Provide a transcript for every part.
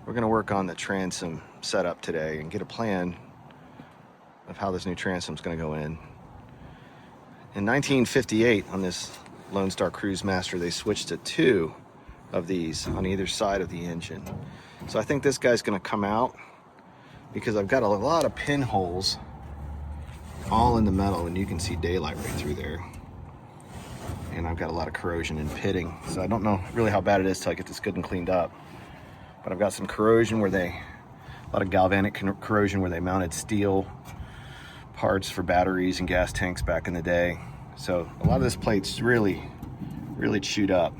We're going to work on the transom setup today and get a plan of how this new transom is going to go in. In 1958, on this Lonestar Cruise Master, they switched to 2 of these on either side of the engine. So I think this guy's going to come out because I've got a lot of pinholes all in the metal, and you can see daylight right through there. And I've got a lot of corrosion and pitting, so I don't know really how bad it is till I get this good and cleaned up. But I've got some corrosion where a lot of galvanic corrosion where they mounted steel parts for batteries and gas tanks back in the day. So a lot of this plate's really chewed up.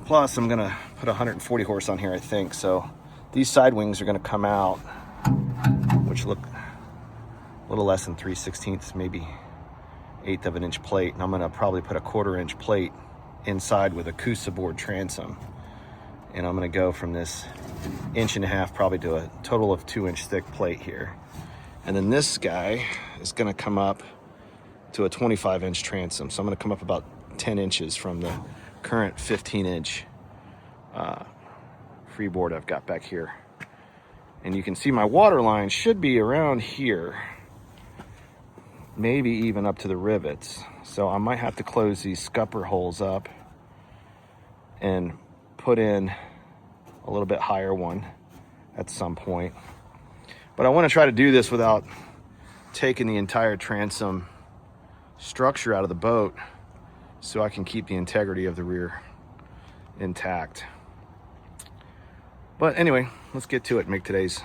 Plus I'm gonna put 140 horse on here, I think. So these side wings are gonna come out, which look a little less than 3/16, maybe 1/8 of an inch plate. And I'm gonna probably put a 1/4 inch plate inside with a Cusa board transom. And I'm gonna go from this 1.5 inch probably to a total of 2 inch thick plate here. And then this guy is gonna come up to a 25 inch transom. So I'm gonna come up about 10 inches from the current 15 inch freeboard I've got back here. And you can see my water line should be around here, maybe even up to the rivets. So I might have to close these scupper holes up and put in a little bit higher one at some point. But I want to try to do this without taking the entire transom structure out of the boat so I can keep the integrity of the rear intact. But anyway, let's get to it and make today's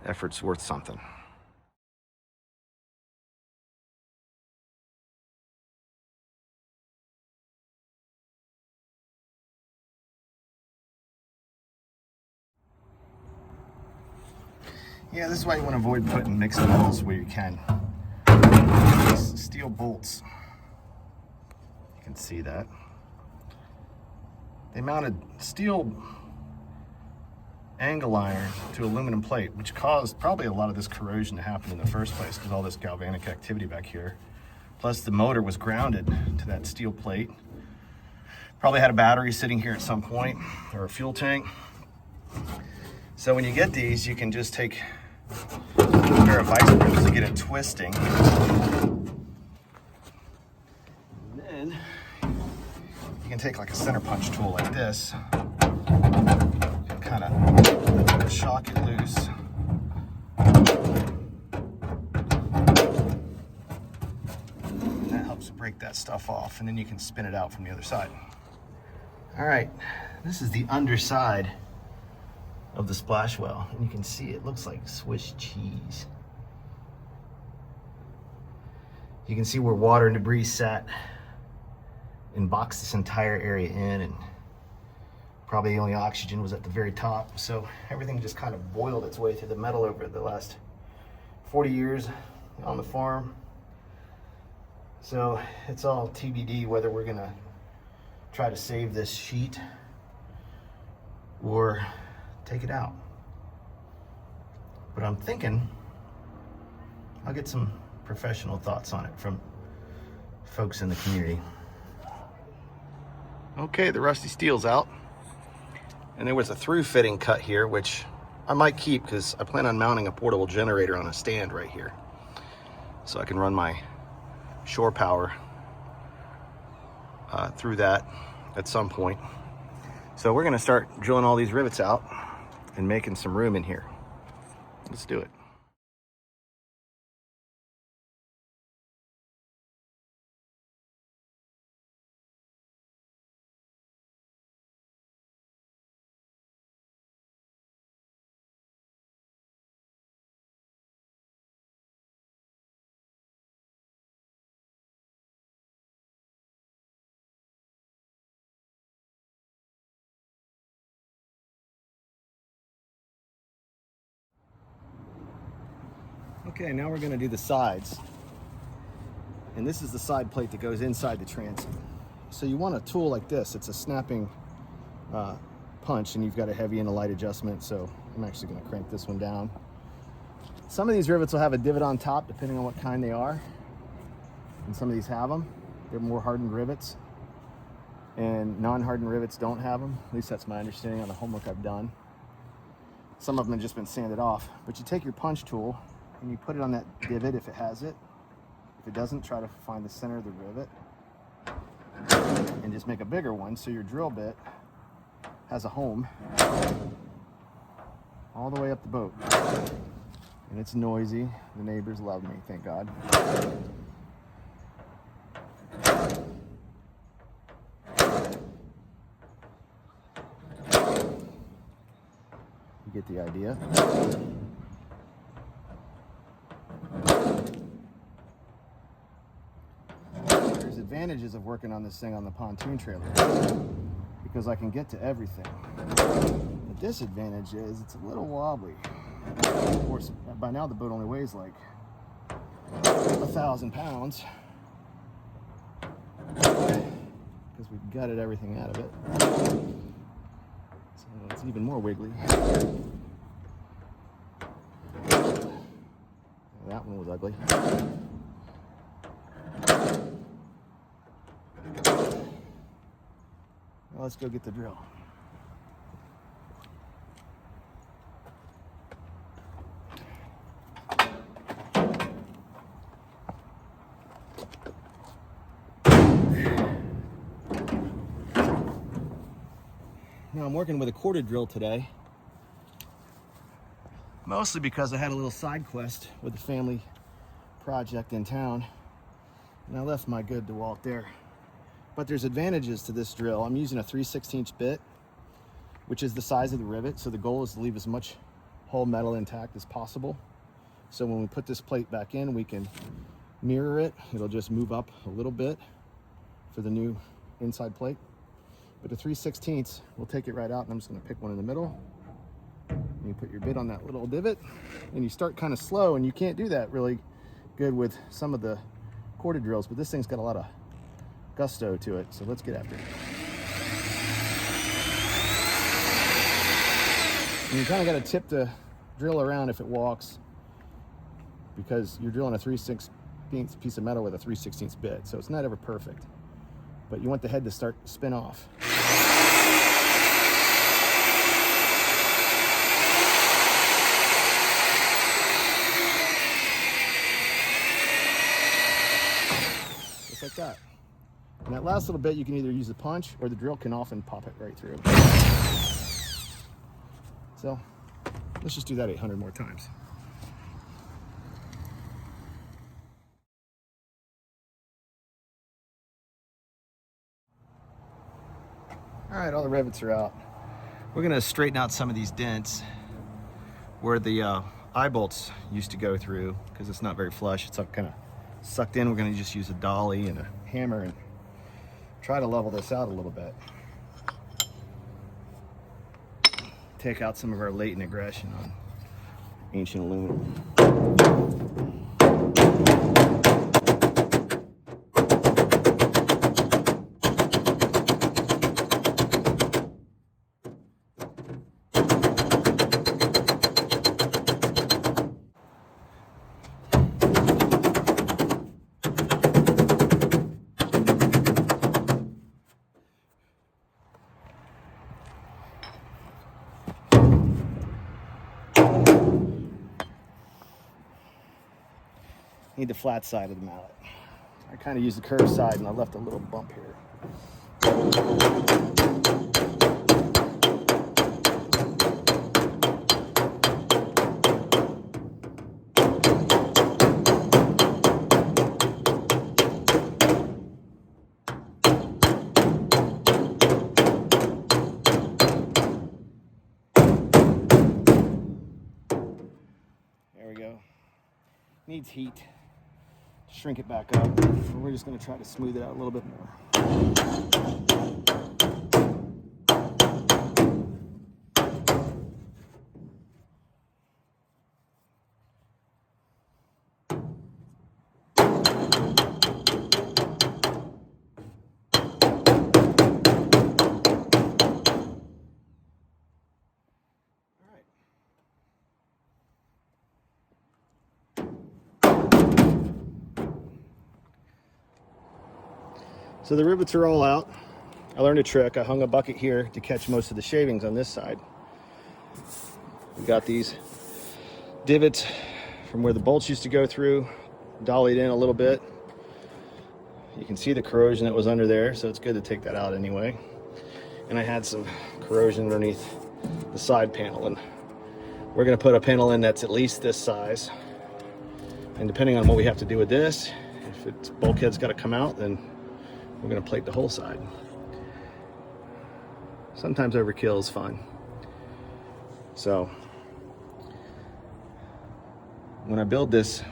efforts worth something. Yeah, this is why you want to avoid putting mixed metals where you can. These steel bolts, you can see that. They mounted steel angle iron to aluminum plate, which caused probably a lot of this corrosion to happen in the first place because all this galvanic activity back here. Plus the motor was grounded to that steel plate. Probably had a battery sitting here at some point or a fuel tank. So when you get these, you can just take a pair of vice grips to get it twisting. And then you can take like a center punch tool like this and kind of shock it loose. And that helps break that stuff off, and then you can spin it out from the other side. All right, this is the underside of the splash well, and you can see it looks like Swiss cheese. You can see where water and debris sat and boxed this entire area in, and probably the only oxygen was at the very top. So everything just kind of boiled its way through the metal over the last 40 years on the farm. So it's all TBD whether we're gonna try to save this sheet or take it out. But I'm thinking I'll get some professional thoughts on it from folks in the community. Okay, the rusty steel's out. And there was a through fitting cut here, which I might keep because I plan on mounting a portable generator on a stand right here. So I can run my shore power through that at some point. So we're gonna start drilling all these rivets out and making some room in here. Let's do it. Okay, now we're gonna do the sides. And this is the side plate that goes inside the transom. So you want a tool like this. It's a snapping punch, and you've got a heavy and a light adjustment. So I'm actually gonna crank this one down. Some of these rivets will have a divot on top depending on what kind they are. And some of these have them. They're more hardened rivets. and non-hardened rivets don't have them. At least that's my understanding on the homework I've done. Some of them have just been sanded off. But you take your punch tool and you put it on that divot if it has it. If it doesn't, try to find the center of the rivet and just make a bigger one so your drill bit has a home all the way up the boat. And it's noisy. The neighbors love me, thank God. You get the idea. There's advantages of working on this thing on the pontoon trailer because I can get to everything. The disadvantage is it's a little wobbly. Of course, by now the boat only weighs like 1,000 pounds because we gutted everything out of it. So it's even more wiggly. That one was ugly. Well, let's go get the drill. Now I'm working with a corded drill today, mostly because I had a little side quest with a family project in town, and I left my good DeWalt there. But there's advantages to this drill. I'm using a 3/16 bit, which is the size of the rivet, so the goal is to leave as much whole metal intact as possible. So when we put this plate back in, we can mirror it. It'll just move up a little bit for the new inside plate. But the 3/16, we'll take it right out, and I'm just gonna pick one in the middle. And you put your bit on that little divot, and you start kind of slow, and you can't do that really good with some of the corded drills, but this thing's got a lot of gusto to it, so let's get after it. And you kind of got to tip the drill around if it walks, because you're drilling a 3/16 piece of metal with a 3/16 bit, so it's not ever perfect. But you want the head to start to spin off. Just like that. And that last little bit, you can either use the punch or the drill can often pop it right through. So let's just do that 800 more times. All right, all the rivets are out. We're gonna straighten out some of these dents where the eye bolts used to go through, because it's not very flush. It's kind of sucked in. We're gonna just use a dolly and a hammer and try to level this out a little bit. Take out some of our latent aggression on ancient aluminum. Need the flat side of the mallet. I kind of used the curved side and I left a little bump here. There we go. Needs heat. Shrink it back up. We're just going to try to smooth it out a little bit more. So the rivets are all out. I learned a trick. I hung a bucket here to catch most of the shavings on this side. We got these divots from where the bolts used to go through, dollied in a little bit. You can see the corrosion that was under there, so it's good to take that out anyway. And I had some corrosion underneath the side panel, and we're going to put a panel in that's at least this size. And depending on what we have to do with this, if its bulkhead's got to come out, then we're going to plate the whole side. Sometimes overkill is fun. So when I build this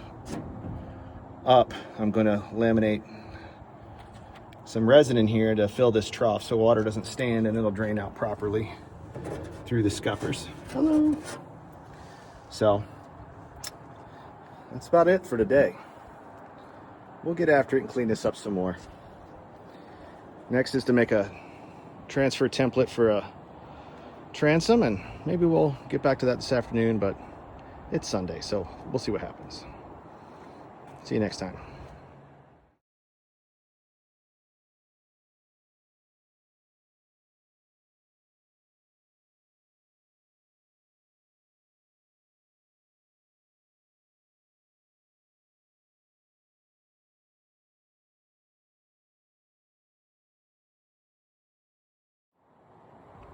up, I'm going to laminate some resin in here to fill this trough so water doesn't stand and it'll drain out properly through the scuppers. Hello. So that's about it for today. We'll get after it and clean this up some more. Next is to make a transfer template for a transom, and maybe we'll get back to that this afternoon, but it's Sunday, so we'll see what happens. See you next time.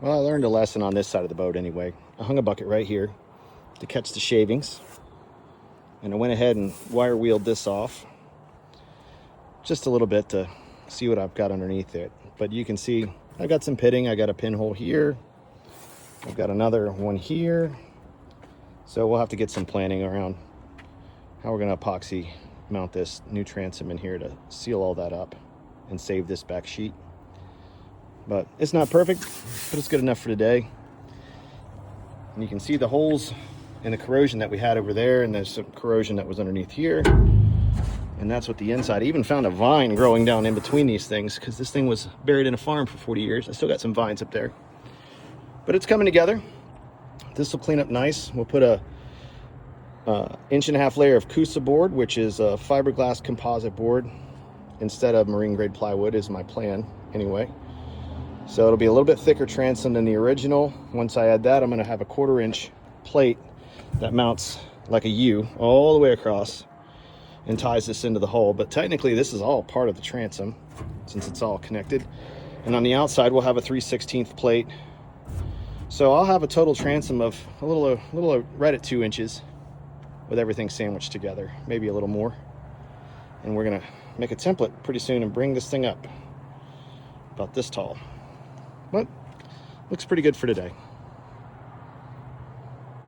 Well, I learned a lesson on this side of the boat anyway. I hung a bucket right here to catch the shavings, and I went ahead and wire wheeled this off just a little bit to see what I've got underneath it. But you can see I got some pitting. I got a pinhole here. I've got another one here. So we'll have to get some planning around how we're going to epoxy mount this new transom in here to seal all that up and save this back sheet. But it's not perfect, but it's good enough for today. And you can see the holes and the corrosion that we had over there, and there's some corrosion that was underneath here. And that's what the inside. I even found a vine growing down in between these things because this thing was buried in a farm for 40 years. I still got some vines up there. But it's coming together. This will clean up nice. We'll put a 1.5-inch layer of Kusa board, which is a fiberglass composite board instead of marine grade plywood, is my plan anyway. So it'll be a little bit thicker transom than the original. Once I add that, I'm going to have a 1/4-inch plate that mounts like a U all the way across and ties this into the hull. But technically this is all part of the transom since it's all connected. And on the outside we'll have a 3/16 plate. So I'll have a total transom of a little right at 2 inches with everything sandwiched together, maybe a little more. And we're going to make a template pretty soon and bring this thing up about this tall. But looks pretty good for today.